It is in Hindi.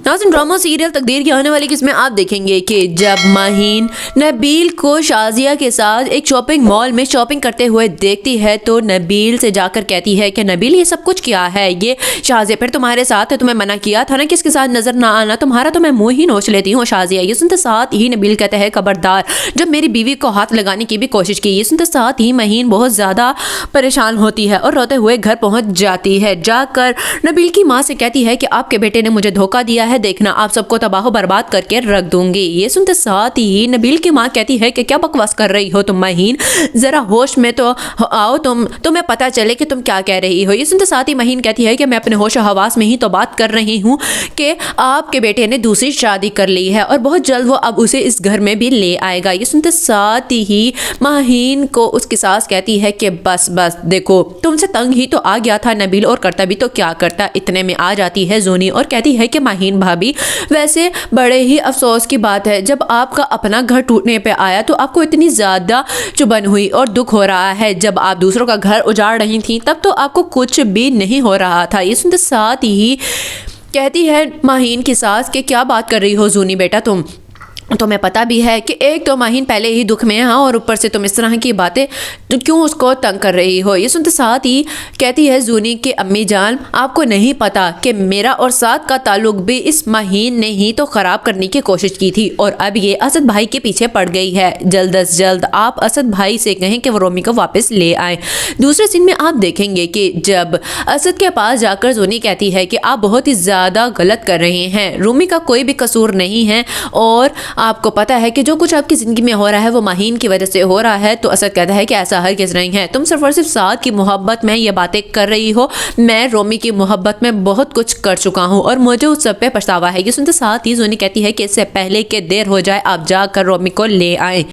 नाज़रीन, ड्रामा सीरियल तकदीर की आने वाली किस्में आप देखेंगे कि जब माहीन नबील को शाजिया के साथ एक शॉपिंग मॉल में शॉपिंग करते हुए देखती है तो नबील से जाकर कहती है कि नबील, ये सब कुछ क्या है? ये शाजिया फिर तुम्हारे साथ है, तुम्हें मना किया था ना किसके साथ नजर ना आना, तुम्हारा तो मैं मुंह ही नोच लेती हूँ। शाजिया ये सुनते साथ ही नबील कहता है, खबरदार, जब मेरी बीवी को हाथ लगाने की भी कोशिश की। ये सुनते साथ ही माहीन बहुत ज़्यादा परेशान होती है और रोते हुए घर पहुँच जाती है। जाकर नबील की माँ से कहती है कि आपके बेटे ने मुझे धोखा दिया है, देखना आप सबको तबाह बर्बाद करके रख दूंगी। ये सुनते साथ ही नबील की माँ कहती है कि क्या बकवास कर रही हो तुम माहीन, जरा होश में तो आओ, तुम्हें पता चले कि तुम क्या कह रही हो। ये सुनते साथ ही माहीन कहती है कि मैं अपने होश हवास में ही तो बात कर रही हूँ कि आपके बेटे ने दूसरी शादी कर ली है और बहुत जल्द वो अब उसे इस घर में भी ले आएगा। ये सुनते साथ ही माहीन को उसकी सास कहती है कि बस बस देखो, तुमसे तंग ही तो आ गया था नबील, और करता भी तो क्या करता। इतने में आ जाती है जोनी और कहती है कि माहीन भाभी, वैसे बड़े ही अफसोस की बात है, जब आपका अपना घर टूटने पे आया तो आपको इतनी ज़्यादा चुभन हुई और दुख हो रहा है, जब आप दूसरों का घर उजाड़ रही थी तब तो आपको कुछ भी नहीं हो रहा था। ये सुनते साथ ही कहती है माहीन की सास कि क्या बात कर रही हो जूनी बेटा, तुम्हें पता भी है कि एक तो माहीन पहले ही दुख में है और ऊपर से तुम इस तरह की बातें तो क्यों उसको तंग कर रही हो। ये सुनते साथ ही कहती है जूनी कि अम्मी जान, आपको नहीं पता कि मेरा और साथ का ताल्लुक भी इस माहीन ने ही तो ख़राब करने की कोशिश की थी और अब ये असद भाई के पीछे पड़ गई है। जल्द अज जल्द आप असद भाई से कहें कि वो रोमी को वापस ले आए। दूसरे सीन में आप देखेंगे कि जब असद के पास जाकर जूनी कहती है कि आप बहुत ही ज़्यादा गलत कर रहे हैं, रोमी का कोई भी कसूर नहीं है और आपको पता है कि जो कुछ आपकी ज़िंदगी में हो रहा है वो माहीन की वजह से हो रहा है। तो असद कहता है कि ऐसा हरगिज़ नहीं है, तुम सिर्फ और सिर्फ साथ की मोहब्बत में ये बातें कर रही हो, मैं रोमी की मोहब्बत में बहुत कुछ कर चुका हूँ और मुझे उस सब पे पछतावा है। ये सुनते साथ ही जोनी कहती है कि इससे पहले कि देर हो जाए आप जाकर रोमी को ले आएं।